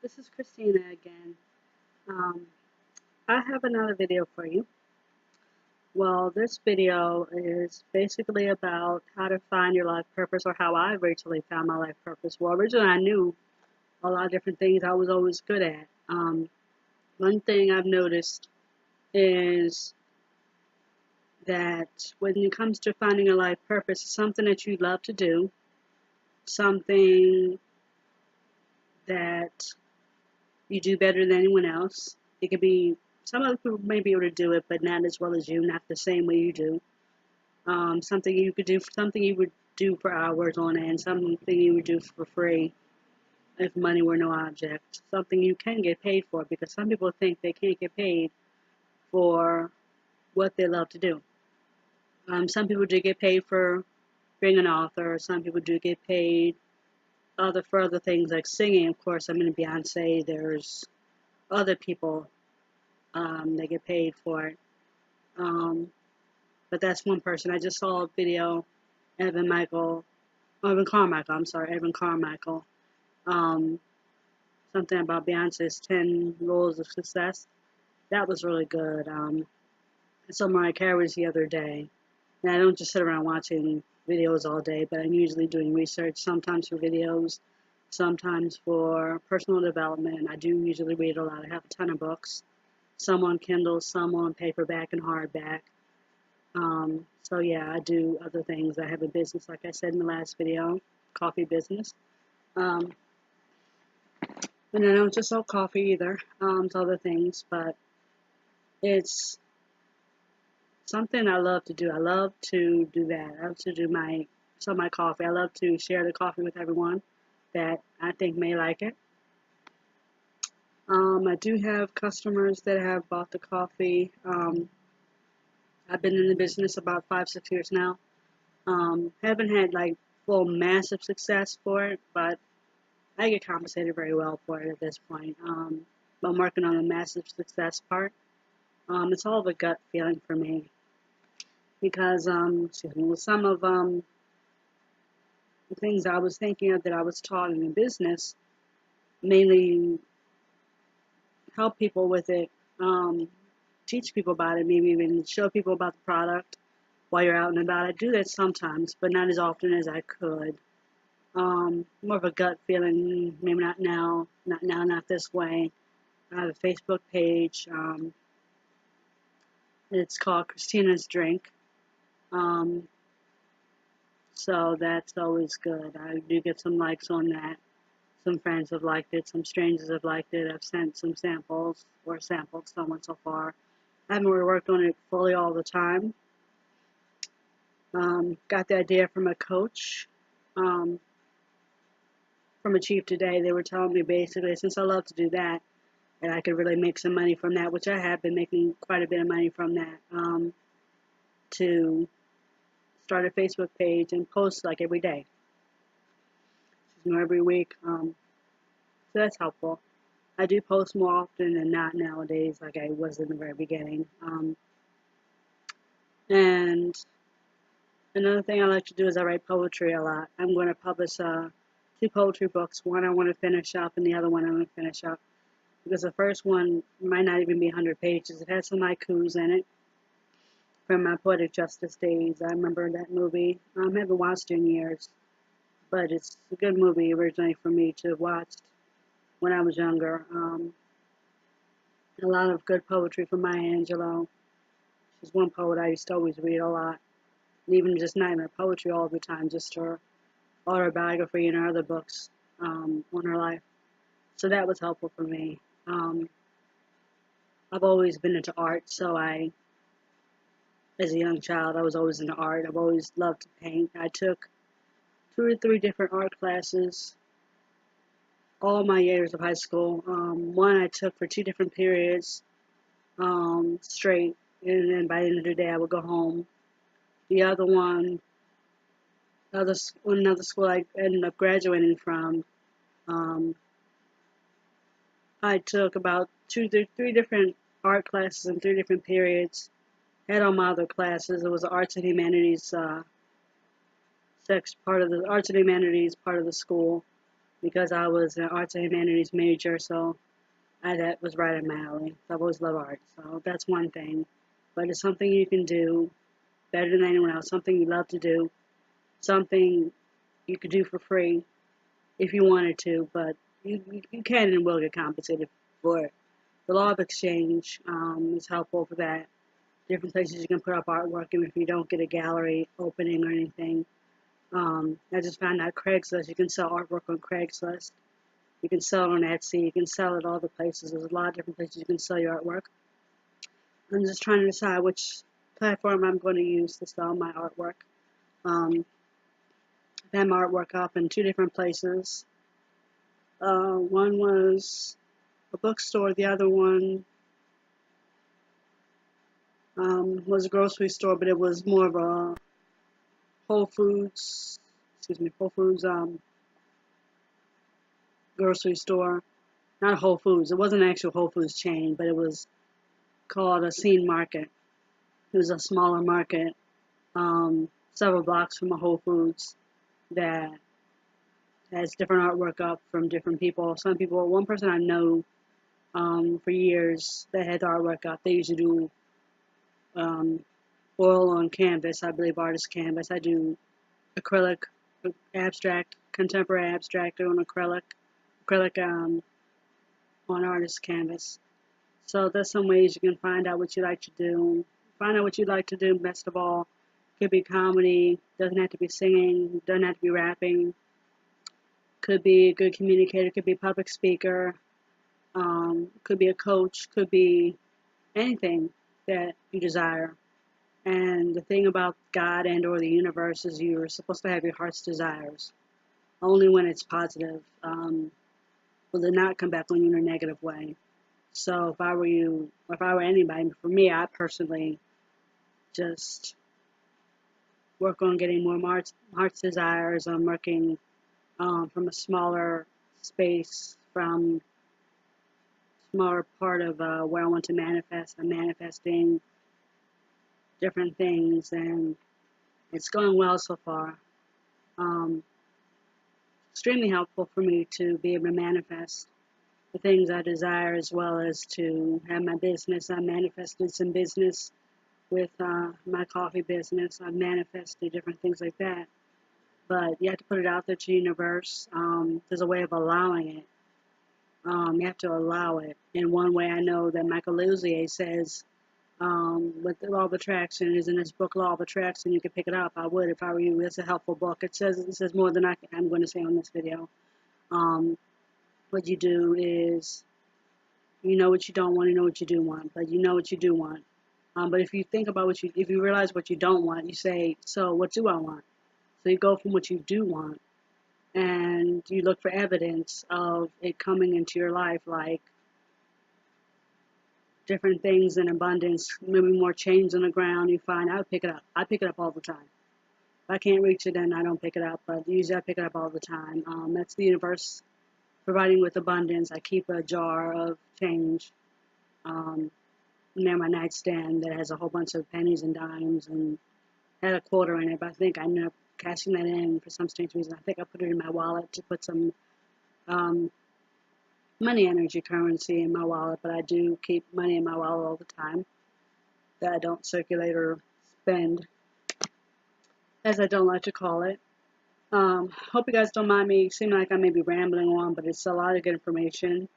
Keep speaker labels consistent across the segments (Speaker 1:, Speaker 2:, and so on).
Speaker 1: This is Christina again. Um, I have another video for you. Well, this video is basically about how to find your life purpose, or how I originally found my life purpose. Well, originally I knew a lot of different things I was always good at. One thing I've noticed is that when it comes to finding a life purpose, it's something that you love to do, something that you do better than anyone else. It could be some other people may be able to do it, but not as well as you, not the same way you do. Something you could do, something you would do for hours on end, something you would do for free if money were no object. Something you can get paid for, because some people think they can't get paid for what they love to do. Some people do get paid for being an author. Some people do get paid for other things like singing. Of course, I'm in Beyonce. There's other people that get paid for it. But that's one person. I just saw a video, Evan Carmichael, Evan Carmichael. Something about Beyonce's 10 Rules of Success. That was really good. I saw Mariah Carey's the other day. And I don't just sit around watching videos all day, but I'm usually doing research, sometimes for videos, sometimes for personal development. I do usually read a lot. I have a ton of books, some on Kindle, some on paperback and hardback. So yeah, I do other things. I have a business, like I said in the last video, coffee business. And I don't just sell coffee either. It's other things, but it's something I love to do. I love to do that. I love to do sell my coffee. I love to share the coffee with everyone that I think may like it. I do have customers that have bought the coffee. I've been in the business about 5-6 years now. Haven't had like full massive success for it, but I get compensated very well for it at this point. But I'm working on the massive success part. It's all of a gut feeling for me, because with some of the things I was thinking of that I was taught in the business, mainly help people with it, teach people about it, maybe even show people about the product while you're out and about. I do that sometimes, but not as often as I could. More of a gut feeling, maybe not now, not this way. I have a Facebook page. It's called Christina's Drink. So that's always good. I do get some likes on that. Some friends have liked it. Some strangers have liked it. I've sent some samples, or sampled someone so far. I haven't really worked on it fully all the time. Got the idea from a coach. From Achieve Today, they were telling me basically, since I love to do that, and I could really make some money from that, which I have been making quite a bit of money from that, to start a Facebook page and post like every day, every week. So that's helpful. I do post more often than not nowadays, like I was in the very beginning. And another thing I like to do is I write poetry a lot. I'm going to publish 2 poetry books. One I want to finish up, and the other one I'm going to finish up, because the first one might not even be 100 pages. It has some haikus in it from my Poetic Justice days. I remember that movie. I haven't watched it in years, but it's a good movie originally for me to watch when I was younger. A lot of good poetry from Maya Angelou. She's one poet I used to always read a lot. And even just not even poetry all the time, just her autobiography and her other books on her life. So that was helpful for me. I've always been into art, so as a young child, I was always into art. I've always loved to paint. I took 2 or 3 different art classes all my years of high school. One I took for 2 different periods straight, and then by the end of the day I would go home. The other one, another school I ended up graduating from, I took about 2 to 3 different art classes in 3 different periods. Had all my other classes. It was the arts and humanities part of the arts and humanities part of the school. because I was an arts and humanities major, so that was right in my alley. I've always loved art, so that's one thing. But it's something you can do better than anyone else, something you love to do, something you could do for free if you wanted to, but you can and will get compensated for it. The law of exchange is helpful for that. Different places you can put up artwork, even if you don't get a gallery opening or anything. I just found out Craigslist, you can sell artwork on Craigslist. You can sell it on Etsy. You can sell it all the places. There's a lot of different places you can sell your artwork. I'm just trying to decide which platform I'm going to use to sell my artwork. I've had my artwork up in 2 different places. One was a bookstore. The other one was a grocery store, but it was more of a Whole Foods grocery store. Not Whole Foods. It wasn't an actual Whole Foods chain, but it was called a Scene Market. It was a smaller market, several blocks from a Whole Foods that has different artwork up from different people. Some people, one person I know for years that had the artwork up, they usually do oil on canvas, I believe artist canvas. I do acrylic, abstract, contemporary abstract on acrylic on artist canvas. So there's some ways you can find out what you like to do. Find out what you like to do best of all. Could be comedy, doesn't have to be singing, doesn't have to be rapping. Could be a good communicator, could be a public speaker, could be a coach, could be anything that you desire. And the thing about God and or the universe is you're supposed to have your heart's desires. Only when it's positive will it not come back on you in a negative way. So if I were you, or if I were anybody, for me, I personally just work on getting more heart's desires. I'm working from a smaller space, from smaller part of where I want to manifest. I'm manifesting different things, and it's going well so far. Extremely helpful for me to be able to manifest the things I desire, as well as to have my business. I manifested some business with my coffee business. I've manifested different things like that. But you have to put it out there to the universe. There's a way of allowing it. You have to allow it. In one way, I know that Michael Luzier says, with the Law of Attraction, is in his book Law of Attraction. You can pick it up. I would if I were you. It's a helpful book. It says more than I'm going to say on this video. What you do is, you know what you don't want, you know what you do want, but you know what you do want. But if you think about if you realize what you don't want, you say, so what do I want? So you go from what you do want, and you look for evidence of it coming into your life, like different things in abundance, maybe more chains on the ground. You find, I would pick it up. I pick it up all the time. If I can't reach it, then I don't pick it up, but usually I pick it up all the time. That's the universe providing with abundance. I keep a jar of change near my nightstand that has a whole bunch of pennies and dimes, and had a quarter in it, but I think I ended up cashing that in for some strange reason. I think I put it in my wallet to put some money energy currency in my wallet, but I do keep money in my wallet all the time that I don't circulate or spend, as I don't like to call it. Hope you guys don't mind me. Seem like I may be rambling on, but it's a lot of good information.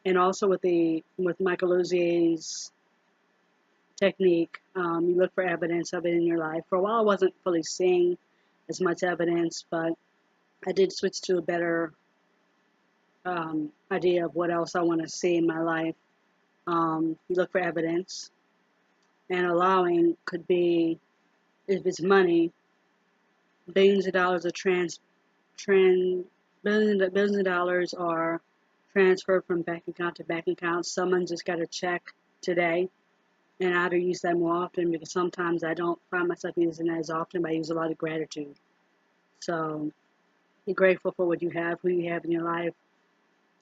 Speaker 1: And also with Michael Luzier's technique, you look for evidence of it in your life. For a while, I wasn't fully seeing as much evidence, but I did switch to a better idea of what else I want to see in my life. You look for evidence, and allowing could be, if it's money, billions of dollars are billions of dollars are transferred from bank account to bank account. Someone just got a check today, and I ought to use that more often, because sometimes I don't find myself using that as often, but I use a lot of gratitude. So be grateful for what you have, who you have in your life.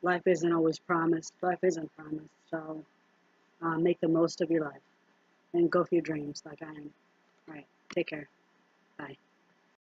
Speaker 1: Life isn't always promised. Life isn't promised. So make the most of your life and go for your dreams like I am. All right. Take care. Bye.